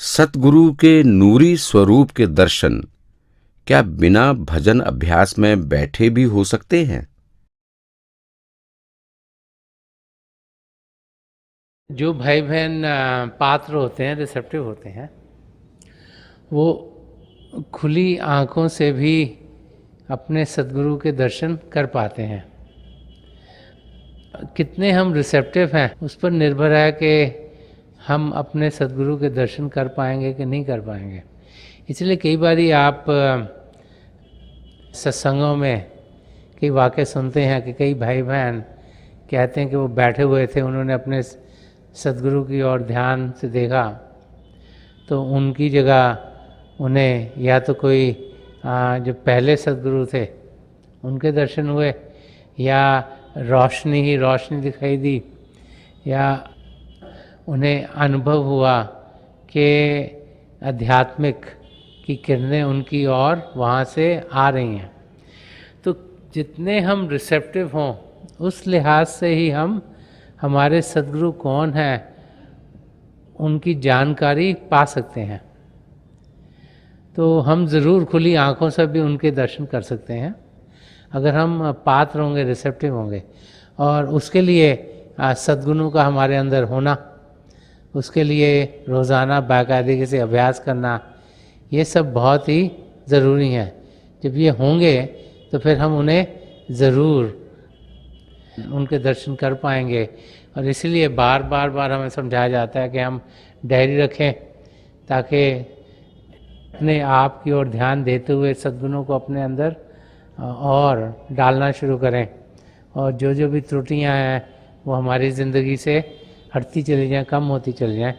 सतगुरु के नूरी स्वरूप के दर्शन क्या बिना भजन अभ्यास में बैठे भी हो सकते हैं? जो भाई बहन पात्र होते हैं, रिसेप्टिव होते हैं, वो खुली आँखों से भी अपने सद्गुरु के दर्शन कर पाते हैं। कितने हम रिसेप्टिव हैं उस पर निर्भर है कि हम अपने सद्गुरु के दर्शन कर पाएंगे कि नहीं कर पाएंगे। इसलिए कई बारी आप सत्संगों में कई वाक़ये सुनते हैं कि कई भाई बहन कहते हैं कि वो बैठे हुए थे, उन्होंने अपने सद्गुरु की ओर ध्यान से देखा तो उनकी जगह उन्हें या तो कोई जो पहले सद्गुरु थे उनके दर्शन हुए, या रोशनी ही रोशनी दिखाई दी, या उन्हें अनुभव हुआ कि आध्यात्मिक की किरणें उनकी ओर वहाँ से आ रही हैं। तो जितने हम रिसेप्टिव हों उस लिहाज से ही हम हमारे सद्गुरु कौन हैं उनकी जानकारी पा सकते हैं। तो हम ज़रूर खुली आँखों से भी उनके दर्शन कर सकते हैं अगर हम पात्र होंगे, रिसेप्टिव होंगे। और उसके लिए सद्गुरु का हमारे अंदर होना, उसके लिए रोज़ाना बाकायदगी से अभ्यास करना, ये सब बहुत ही ज़रूरी है। जब ये होंगे तो फिर हम उन्हें ज़रूर उनके दर्शन कर पाएंगे। और इसलिए बार बार हमें समझाया जाता है कि हम डायरी रखें ताकि अपने आप की ओर ध्यान देते हुए सद्गुणों को अपने अंदर और डालना शुरू करें, और जो जो भी त्रुटियां हैं वो हमारी ज़िंदगी से हटती चली जाएं, कम होती चली जाएं।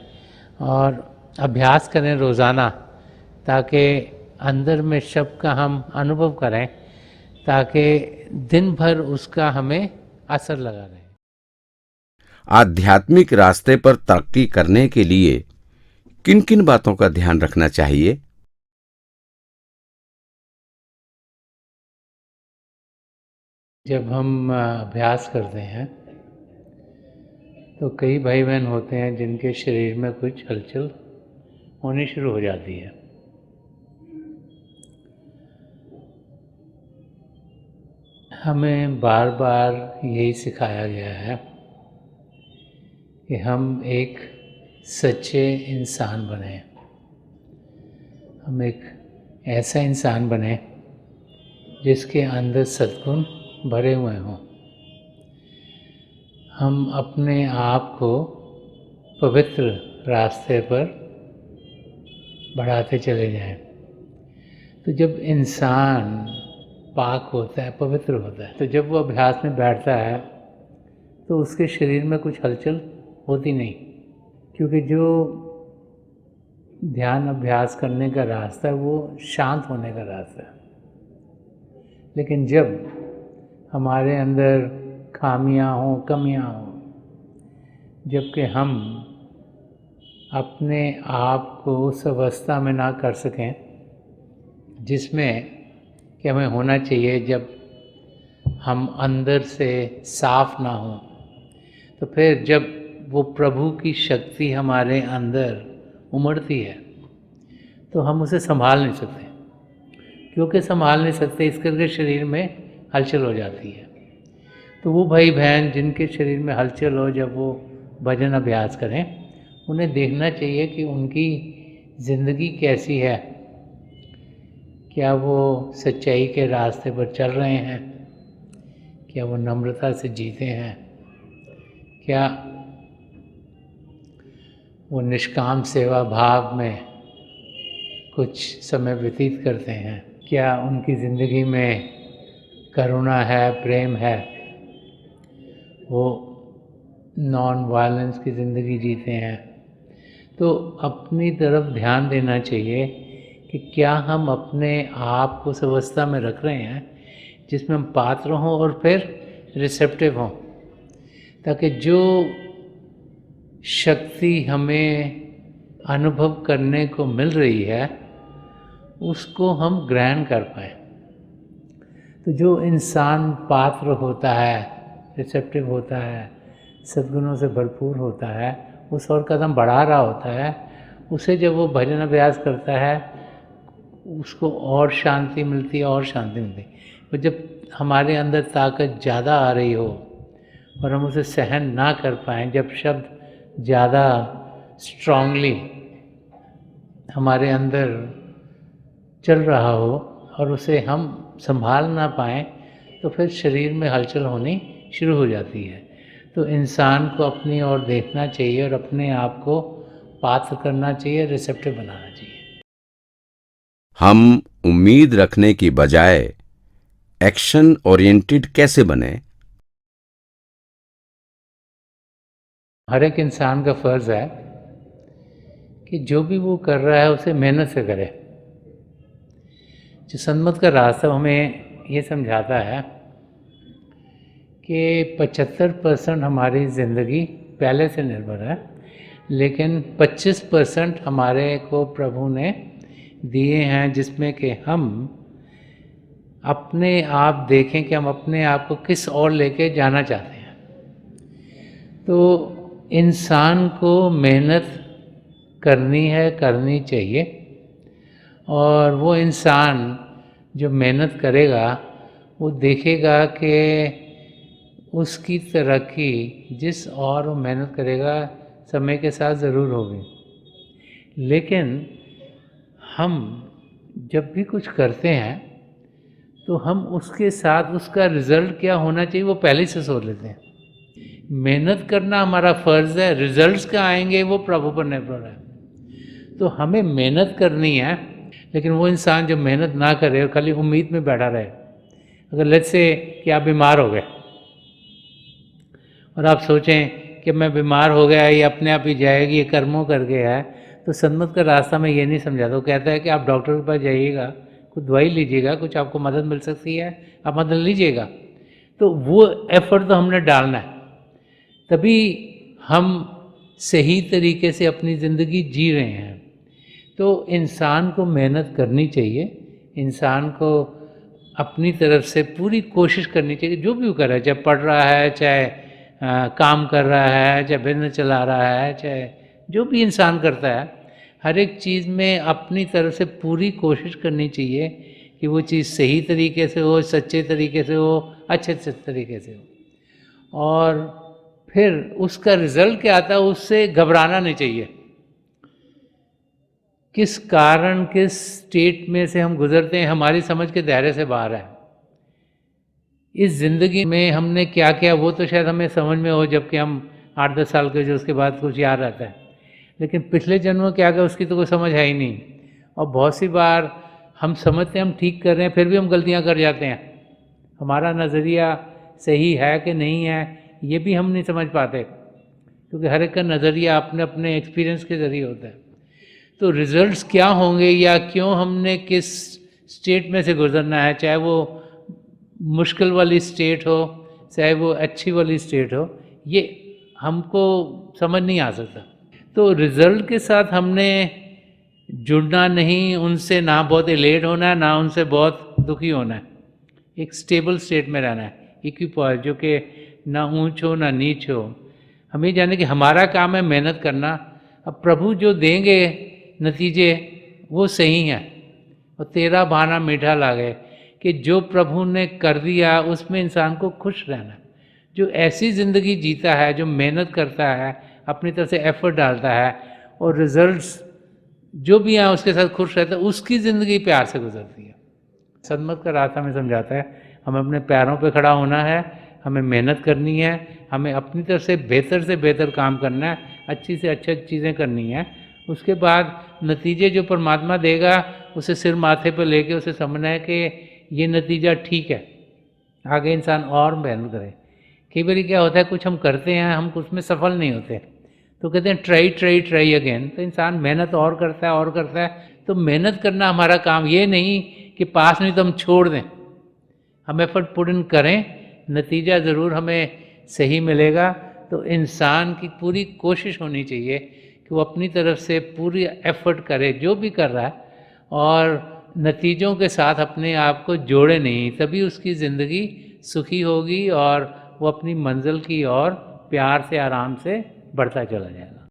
और अभ्यास करें रोज़ाना ताकि अंदर में शब्द का हम अनुभव करें, ताकि दिन भर उसका हमें असर लगा रहे। आध्यात्मिक रास्ते पर तरक्की करने के लिए किन किन बातों का ध्यान रखना चाहिए? जब हम अभ्यास करते हैं तो कई भाई बहन होते हैं जिनके शरीर में कुछ हलचल होनी शुरू हो जाती है। हमें बार बार यही सिखाया गया है कि हम एक सच्चे इंसान बने, हम एक ऐसा इंसान बने जिसके अंदर सद्गुण भरे हुए हों। हम अपने आप को पवित्र रास्ते पर बढ़ाते चले जाएं। तो जब इंसान पाक होता है, पवित्र होता है, तो जब वो अभ्यास में बैठता है तो उसके शरीर में कुछ हलचल होती नहीं, क्योंकि जो ध्यान अभ्यास करने का रास्ता है वो शांत होने का रास्ता है। लेकिन जब हमारे अंदर खामियां हों, कमियां हों, जबकि हम अपने आप को उस अवस्था में ना कर सकें जिसमें कि हमें होना चाहिए, जब हम अंदर से साफ ना हों, तो फिर जब वो प्रभु की शक्ति हमारे अंदर उमड़ती है तो हम उसे संभाल नहीं सकते। क्योंकि संभाल नहीं सकते इस करके शरीर में हलचल हो जाती है। तो वो भाई बहन जिनके शरीर में हलचल हो, जब वो भजन अभ्यास करें, उन्हें देखना चाहिए कि उनकी ज़िंदगी कैसी है। क्या वो सच्चाई के रास्ते पर चल रहे हैं? क्या वो नम्रता से जीते हैं? क्या वो निष्काम सेवा भाव में कुछ समय व्यतीत करते हैं? क्या उनकी ज़िंदगी में करुणा है, प्रेम है? वो नॉन वायलेंस की ज़िंदगी जीते हैं? तो अपनी तरफ ध्यान देना चाहिए कि क्या हम अपने आप को उस अवस्था में रख रहे हैं जिसमें हम पात्र हों और फिर रिसेप्टिव हों, ताकि जो शक्ति हमें अनुभव करने को मिल रही है उसको हम ग्रहण कर पाएँ। तो जो इंसान पात्र होता है, रिसेप्टिव होता है, सद्गुणों से भरपूर होता है, उस और कदम बढ़ा रहा होता है, उसे जब वो भजन अभ्यास करता है उसको और शांति मिलती है, और शांति मिलती है। और जब हमारे अंदर ताकत ज़्यादा आ रही हो और हम उसे सहन ना कर पाएँ, जब शब्द ज़्यादा स्ट्रांगली हमारे अंदर चल रहा हो और उसे हम संभाल ना पाएँ, तो फिर शरीर में हलचल होनी शुरू हो जाती है। तो इंसान को अपनी ओर देखना चाहिए और अपने आप को पात्र करना चाहिए, रिसेप्टिव बनाना चाहिए। हम उम्मीद रखने की बजाय एक्शन ओरिएंटेड कैसे बने? हर एक इंसान का फर्ज है कि जो भी वो कर रहा है उसे मेहनत से करे। जो सन्मत का रास्ता हमें ये समझाता है कि 75% हमारी ज़िंदगी पहले से निर्भर है, लेकिन 25% हमारे को प्रभु ने दिए हैं, जिसमें कि हम अपने आप देखें कि हम अपने आप को किस ओर लेके जाना चाहते हैं। तो इंसान को मेहनत करनी चाहिए, और वो इंसान जो मेहनत करेगा वो देखेगा कि उसकी तरक्की जिस और वो मेहनत करेगा समय के साथ ज़रूर होगी। लेकिन हम जब भी कुछ करते हैं तो हम उसके साथ उसका रिज़ल्ट क्या होना चाहिए वो पहले से सोच लेते हैं। मेहनत करना हमारा फ़र्ज़ है, रिज़ल्ट्स क्या आएंगे वो प्रभु पर निर्भर है। तो हमें मेहनत करनी है, लेकिन वो इंसान जो मेहनत ना करे और खाली उम्मीद में बैठा रहे, अगर लेट्स से कि आप बीमार हो गए और आप सोचें कि मैं बीमार हो गया, ये अपने आप ही जाएगी, ये कर्मों कर गया है, तो सन्मत का रास्ता में ये नहीं समझाता। वो कहता है कि आप डॉक्टर के पास जाइएगा, कुछ दवाई लीजिएगा, कुछ आपको मदद मिल सकती है, आप मदद लीजिएगा। तो वो एफर्ट तो हमने डालना है, तभी हम सही तरीके से अपनी ज़िंदगी जी रहे हैं। तो इंसान को मेहनत करनी चाहिए, इंसान को अपनी तरफ से पूरी कोशिश करनी चाहिए, जो भी वो कर रहा है, चाहे पढ़ रहा है, चाहे काम कर रहा है, चाहे बिजनेस चला रहा है, चाहे जो भी इंसान करता है, हर एक चीज़ में अपनी तरफ से पूरी कोशिश करनी चाहिए कि वो चीज़ सही तरीके से हो, सच्चे तरीके से हो, अच्छे तरीके से हो। और फिर उसका रिज़ल्ट क्या आता है उससे घबराना नहीं चाहिए। किस कारण, किस स्टेट में से हम गुजरते हैं, हमारी समझ के दायरे से बाहर है। इस ज़िंदगी में हमने क्या किया वो तो शायद हमें समझ में हो जबकि हम 8-10 साल के जो, उसके बाद कुछ याद रहता है, लेकिन पिछले जन्म में क्या किया उसकी तो कोई समझ है ही नहीं। और बहुत सी बार हम समझते हैं हम ठीक कर रहे हैं, फिर भी हम गलतियां कर जाते हैं। हमारा नज़रिया सही है कि नहीं है ये भी हम नहीं समझ पाते, क्योंकि हर एक का नज़रिया अपने अपने एक्सपीरियंस के ज़रिए होता है। तो रिज़ल्ट्स क्या होंगे या क्यों हमने किस स्टेट में से गुजरना है, चाहे वो मुश्किल वाली स्टेट हो, चाहे वो अच्छी वाली स्टेट हो, ये हमको समझ नहीं आ सकता। तो रिज़ल्ट के साथ हमने जुड़ना नहीं, उनसे ना बहुत एलेट होना है, ना उनसे बहुत दुखी होना है। एक स्टेबल स्टेट में रहना है, इक्विपॉइस, जो कि ना ऊंच हो ना नीच हो। हम ये जाने कि हमारा काम है मेहनत करना, अब प्रभु जो देंगे नतीजे वो सही हैं। और तेरा बहाना मीठा लागे, कि जो प्रभु ने कर दिया उसमें इंसान को खुश रहना। जो ऐसी ज़िंदगी जीता है, जो मेहनत करता है, अपनी तरफ से एफर्ट डालता है और रिजल्ट्स जो भी हैं उसके साथ खुश रहता है, उसकी ज़िंदगी प्यार से गुजरती है। सन्मत का रास्ता हमें समझाता है हमें अपने पैरों पे खड़ा होना है, हमें मेहनत करनी है, हमें अपनी तरफ से बेहतर काम करना है, अच्छी से अच्छी चीज़ें करनी है। उसके बाद नतीजे जो परमात्मा देगा उसे सिर माथे पर लेके उसे समझना है कि ये नतीजा ठीक है, आगे इंसान और मेहनत करे। कई बार क्या होता है कुछ हम करते हैं, हम उसमें सफल नहीं होते, तो कहते हैं ट्राई अगेन। तो इंसान मेहनत और करता है। तो मेहनत करना हमारा काम, ये नहीं कि पास नहीं तो हम छोड़ दें। हम एफर्ट पुट इन करें, नतीजा ज़रूर हमें सही मिलेगा। तो इंसान की पूरी कोशिश होनी चाहिए कि वो अपनी तरफ से पूरी एफर्ट करे जो भी कर रहा है, और नतीजों के साथ अपने आप को जोड़े नहीं, तभी उसकी ज़िंदगी सुखी होगी और वो अपनी मंजिल की ओर प्यार से आराम से बढ़ता चला जाएगा।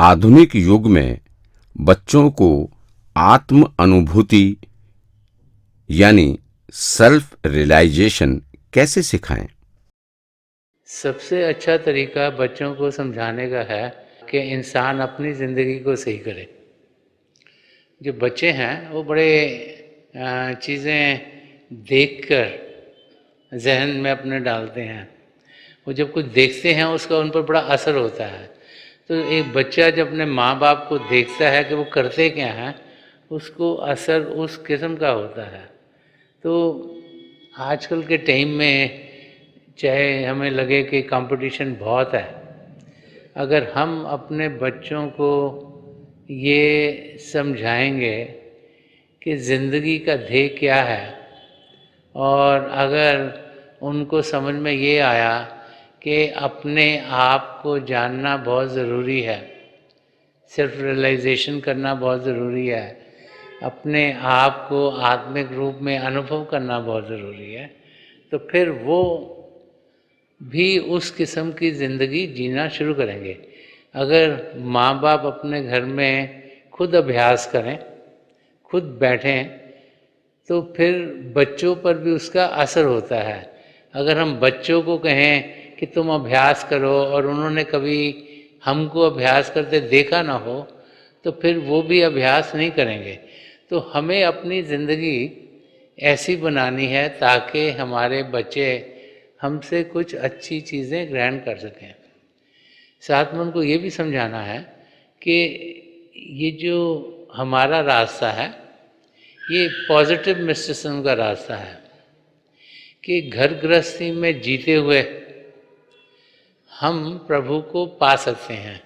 आधुनिक युग में बच्चों को आत्म अनुभूति यानी सेल्फ रियलाइजेशन कैसे सिखाएं? सबसे अच्छा तरीका बच्चों को समझाने का है कि इंसान अपनी ज़िंदगी को सही करे। जो बच्चे हैं वो बड़े चीज़ें देखकर जहन में अपने डालते हैं। वो जब कुछ देखते हैं उसका उन पर बड़ा असर होता है। तो एक बच्चा जब अपने माँ बाप को देखता है कि वो करते क्या हैं, उसको असर उस किस्म का होता है। तो आजकल के टाइम में चाहे हमें लगे कि कंपटीशन बहुत है, अगर हम अपने बच्चों को ये समझाएंगे कि ज़िंदगी का ध्येय क्या है, और अगर उनको समझ में ये आया कि अपने आप को जानना बहुत ज़रूरी है, सेल्फ रियलाइजेशन करना बहुत ज़रूरी है, अपने आप को आत्मिक रूप में अनुभव करना बहुत ज़रूरी है, तो फिर वो भी उस किस्म की ज़िंदगी जीना शुरू करेंगे। अगर माँ बाप अपने घर में खुद अभ्यास करें, खुद बैठें, तो फिर बच्चों पर भी उसका असर होता है। अगर हम बच्चों को कहें कि तुम अभ्यास करो और उन्होंने कभी हमको अभ्यास करते देखा ना हो, तो फिर वो भी अभ्यास नहीं करेंगे। तो हमें अपनी ज़िंदगी ऐसी बनानी है ताकि हमारे बच्चे हमसे कुछ अच्छी चीज़ें ग्रहण कर सकें। साथ में उनको ये भी समझाना है कि ये जो हमारा रास्ता है, ये पॉजिटिव मिस्टिसिज्म का रास्ता है कि घर गृहस्थी में जीते हुए हम प्रभु को पा सकते हैं।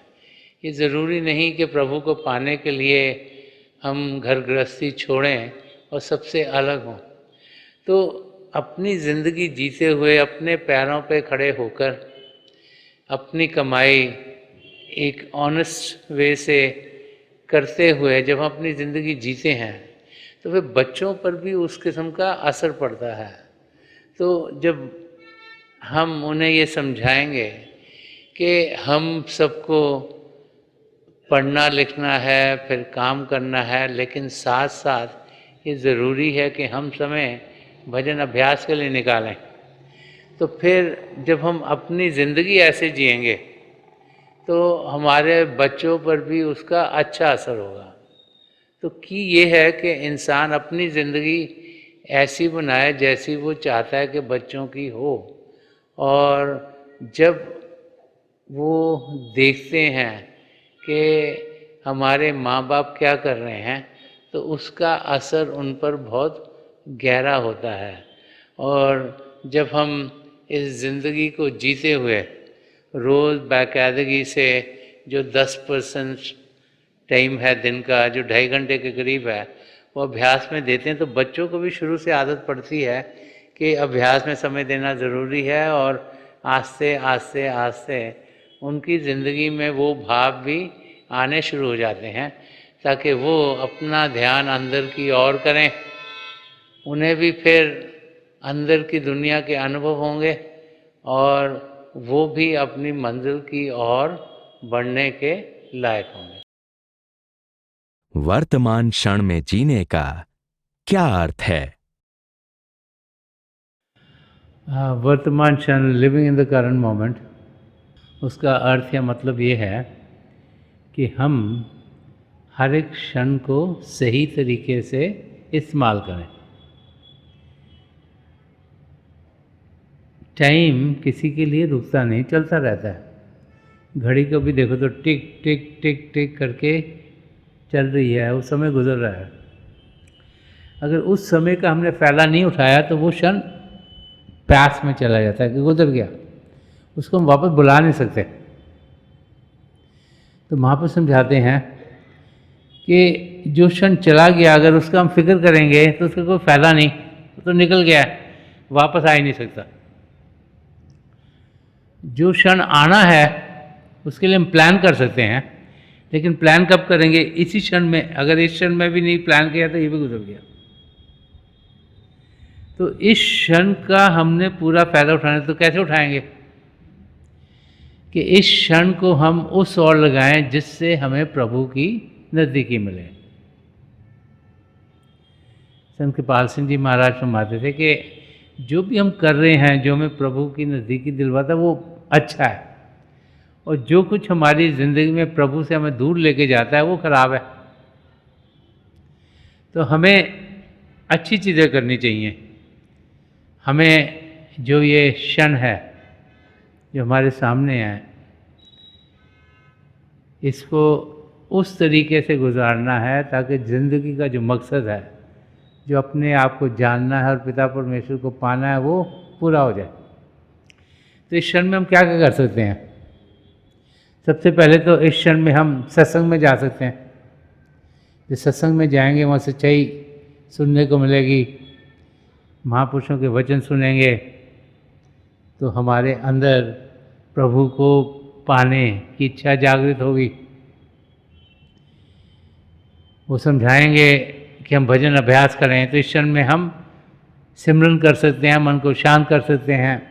ये ज़रूरी नहीं कि प्रभु को पाने के लिए हम घर गृहस्थी छोड़ें और सबसे अलग हों। तो अपनी ज़िंदगी जीते हुए अपने पैरों पे खड़े होकर अपनी कमाई एक ऑनेस्ट वे से करते हुए जब हम अपनी ज़िंदगी जीते हैं, तो फिर बच्चों पर भी उस किस्म का असर पड़ता है। तो जब हम उन्हें ये समझाएंगे कि हम सबको पढ़ना लिखना है, फिर काम करना है, लेकिन साथ साथ ये ज़रूरी है कि हम समय भजन अभ्यास के लिए निकालें, तो फिर जब हम अपनी ज़िंदगी ऐसे जिएंगे तो हमारे बच्चों पर भी उसका अच्छा असर होगा। तो की ये है कि इंसान अपनी ज़िंदगी ऐसी बनाए जैसी वो चाहता है कि बच्चों की हो, और जब वो देखते हैं कि हमारे माँ बाप क्या कर रहे हैं, तो उसका असर उन पर बहुत गहरा होता है। और जब हम इस ज़िंदगी को जीते हुए रोज़ बाकायदगी से जो 10% टाइम है दिन का, जो 2.5 घंटे के करीब है, वो अभ्यास में देते हैं, तो बच्चों को भी शुरू से आदत पड़ती है कि अभ्यास में समय देना ज़रूरी है, और आस्ते आस्ते आस्ते उनकी ज़िंदगी में वो भाव भी आने शुरू हो जाते हैं, ताकि वो अपना ध्यान अंदर की ओर करें। उन्हें भी फिर अंदर की दुनिया के अनुभव होंगे और वो भी अपनी मंजिल की ओर बढ़ने के लायक होंगे। वर्तमान क्षण में जीने का क्या अर्थ है? वर्तमान क्षण, living in the current moment, उसका अर्थ या मतलब ये है कि हम हर एक क्षण को सही तरीके से इस्तेमाल करें। टाइम किसी के लिए रुकता नहीं, चलता रहता है। घड़ी को भी देखो तो टिक टिक टिक टिक करके चल रही है, वो समय गुजर रहा है। अगर उस समय का हमने फ़ायदा नहीं उठाया तो वो क्षण प्यास में चला जाता है कि गुजर गया, उसको हम वापस बुला नहीं सकते। तो महापुरुष समझाते हैं कि जो क्षण चला गया, अगर उसका हम फिक्र करेंगे तो उसका कोई फ़ायदा नहीं, तो निकल गया, वापस आ ही नहीं सकता। जो क्षण आना है उसके लिए हम प्लान कर सकते हैं, लेकिन प्लान कब करेंगे? इसी क्षण में। अगर इस क्षण में भी नहीं प्लान किया तो ये भी गुजर गया। तो इस क्षण का हमने पूरा फ़ायदा उठाना है, तो कैसे उठाएंगे? कि इस क्षण को हम उस ओर लगाएं जिससे हमें प्रभु की नज़दीकी मिले। संत कृपाल सिंह जी महाराज फरमाते थे कि जो भी हम कर रहे हैं, जो हमें प्रभु की नज़दीकी दिलवाता है, वो अच्छा है, और जो कुछ हमारी ज़िंदगी में प्रभु से हमें दूर लेके जाता है वो खराब है। तो हमें अच्छी चीज़ें करनी चाहिए। हमें जो ये क्षण है जो हमारे सामने है, इसको उस तरीके से गुजारना है ताकि ज़िंदगी का जो मकसद है, जो अपने आप को जानना है और पिता परमेश्वर को पाना है, वो पूरा हो जाए। तो इस क्षण में हम क्या क्या कर सकते हैं? सबसे पहले तो इस क्षण में हम सत्संग में जा सकते हैं। जिस सत्संग में जाएंगे वहाँ सच्चाई सुनने को मिलेगी, महापुरुषों के वचन सुनेंगे, तो हमारे अंदर प्रभु को पाने की इच्छा जागृत होगी। वो समझाएंगे कि हम भजन अभ्यास करें, तो इस क्षण में हम सिमरन कर सकते हैं, मन को शांत कर सकते हैं,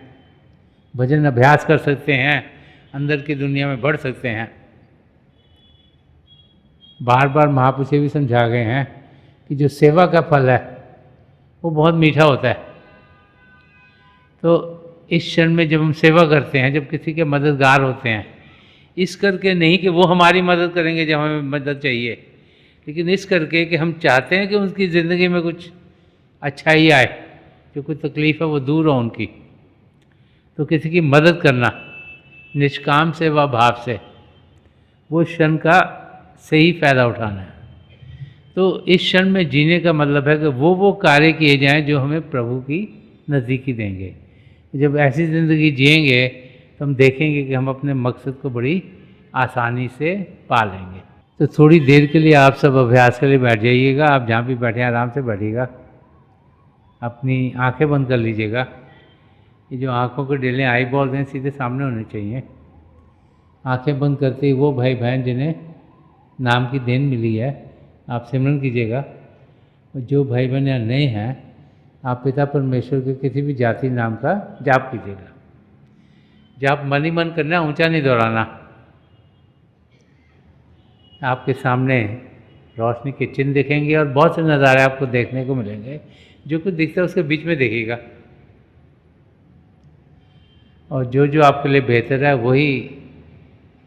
भजन अभ्यास कर सकते हैं, अंदर की दुनिया में बढ़ सकते हैं। बार बार महापुरुष भी समझा गए हैं कि जो सेवा का फल है वो बहुत मीठा होता है। तो इस क्षण में जब हम सेवा करते हैं, जब किसी के मददगार होते हैं, इस करके नहीं कि वो हमारी मदद करेंगे जब हमें मदद चाहिए, लेकिन इस करके कि हम चाहते हैं कि उनकी ज़िंदगी में कुछ अच्छा ही आए, जो कुछ तकलीफ़ है वो दूर हो उनकी। तो किसी की मदद करना निष्काम सेवा भाव से, वो क्षण का सही फ़ायदा उठाना है। तो इस क्षण में जीने का मतलब है कि वो कार्य किए जाएं जो हमें प्रभु की नज़दीकी देंगे। जब ऐसी ज़िंदगी जिएंगे तो हम देखेंगे कि हम अपने मकसद को बड़ी आसानी से पा लेंगे। तो थोड़ी देर के लिए आप सब अभ्यास के लिए बैठ जाइएगा। आप जहाँ भी बैठे हैं आराम से बैठिएगा, अपनी आंखें बंद कर लीजिएगा। ये जो आँखों के डेले आई बॉल्स हैं सीधे सामने होने चाहिए। आंखें बंद करते ही वो भाई बहन जिन्हें नाम की देन मिली है, आप सिमरन कीजिएगा। और जो भाई बहन यहाँ नए हैं, आप पिता परमेश्वर के किसी भी जाति नाम का जाप कीजिएगा। जाप मन ही मन करना, ऊंचा नहीं दोहराना। आपके सामने रोशनी के चिन्ह दिखेंगे और बहुत से नज़ारे आपको देखने को मिलेंगे। जो कुछ दिखता है उसके बीच में देखिएगा, और जो जो आपके लिए बेहतर है वही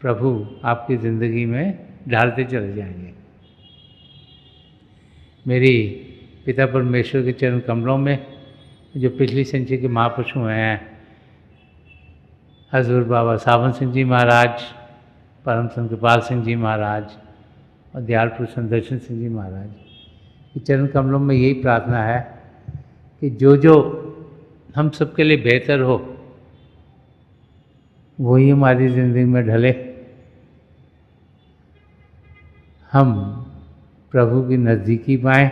प्रभु आपकी ज़िंदगी में डालते चले जाएंगे। मेरी पिता परमेश्वर के चरण कमलों में जो पिछली संचय के महापुरुष हुए हैं, हजूर बाबा सावन सिंह जी महाराज, परम संत कृपाल सिंह जी महाराज और दयाल पुरुष संदर्शन सिंह जी महाराज के चरण कमलों में यही प्रार्थना है कि जो जो हम सबके लिए बेहतर हो वही हमारी ज़िंदगी में ढले। हम प्रभु की नज़दीकी पाएँ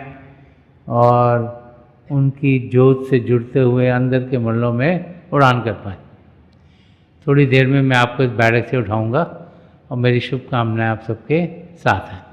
और उनकी जोत से जुड़ते हुए अंदर के मंडलों में उड़ान कर पाएँ। थोड़ी देर में मैं आपको इस बैठक से उठाऊंगा और मेरी शुभकामनाएं आप सबके साथ हैं।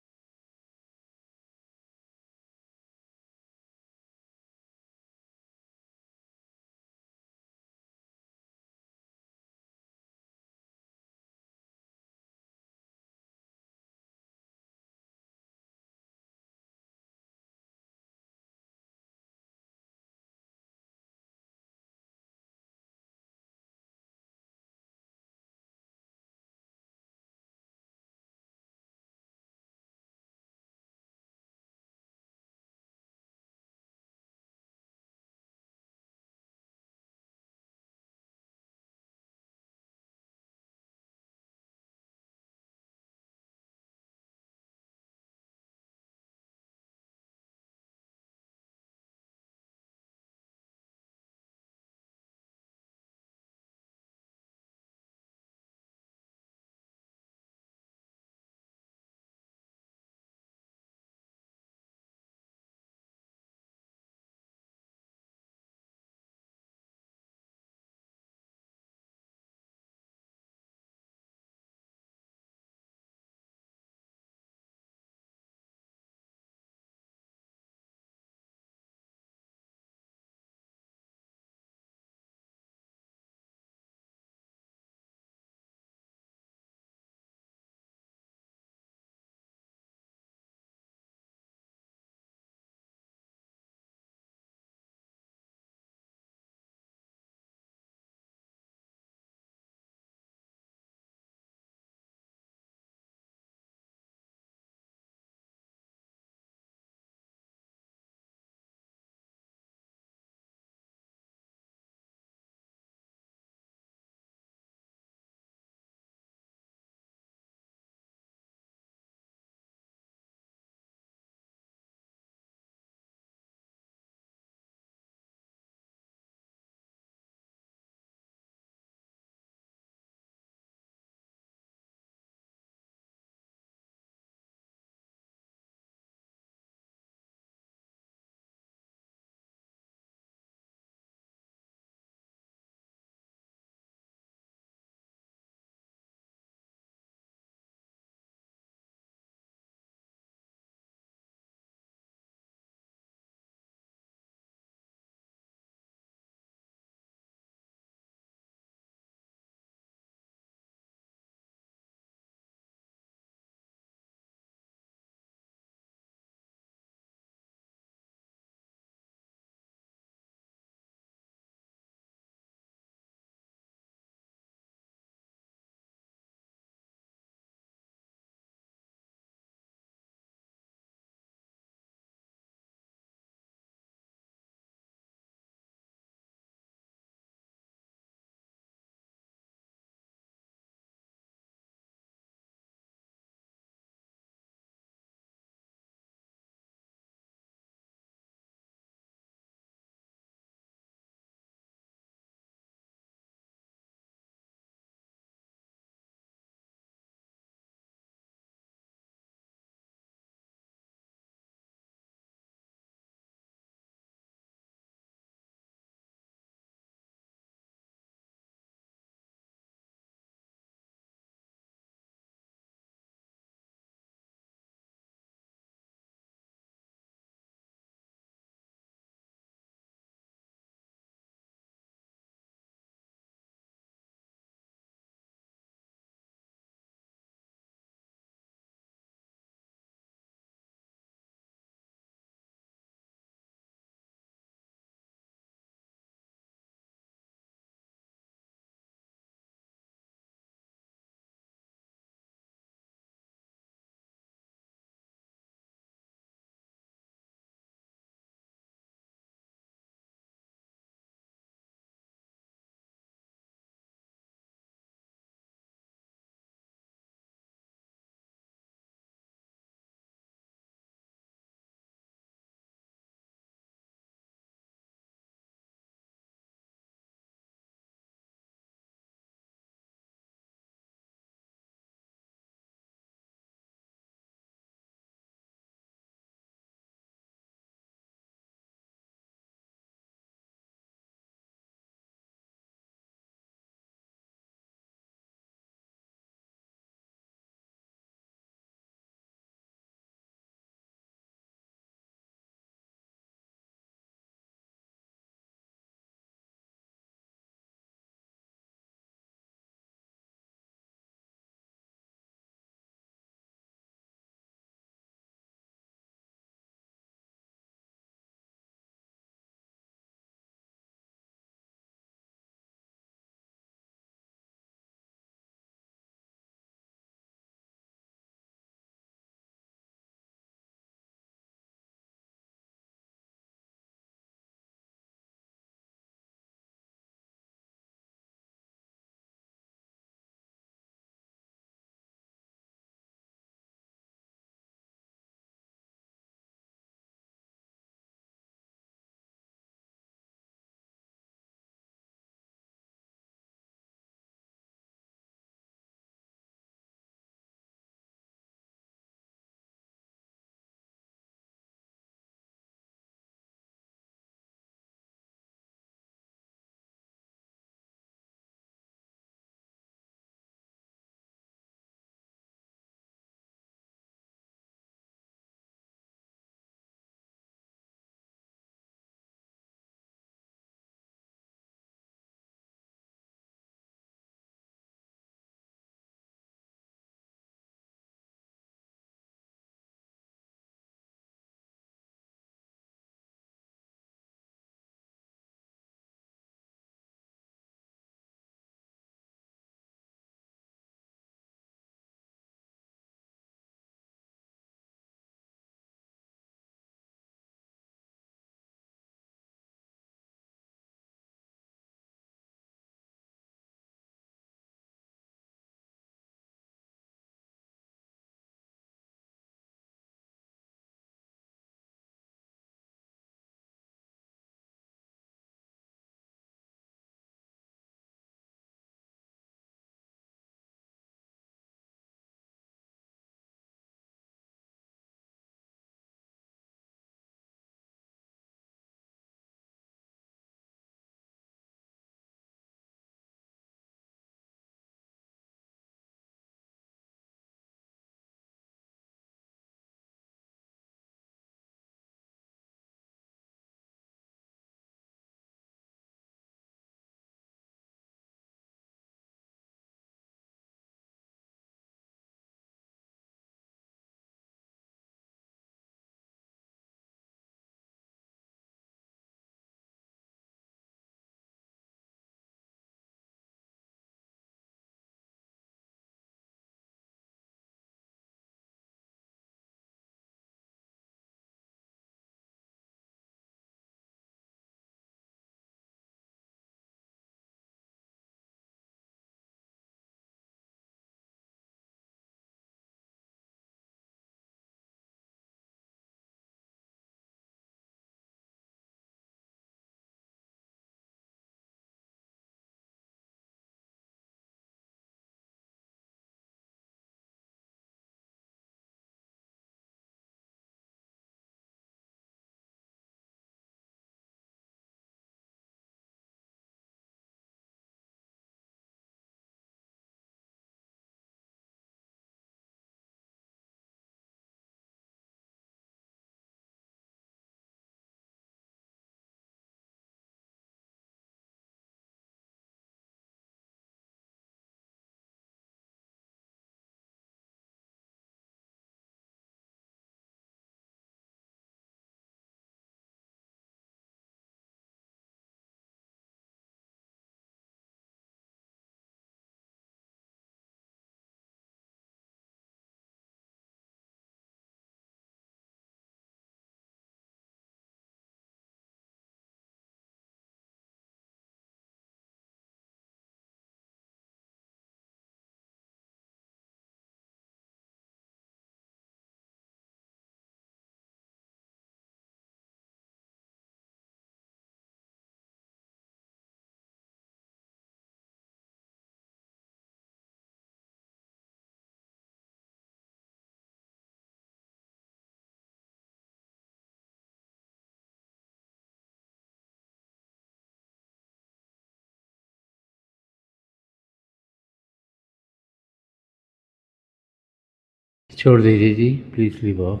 छोड़ दीजिए जी, प्लीज़ लीव ऑफ।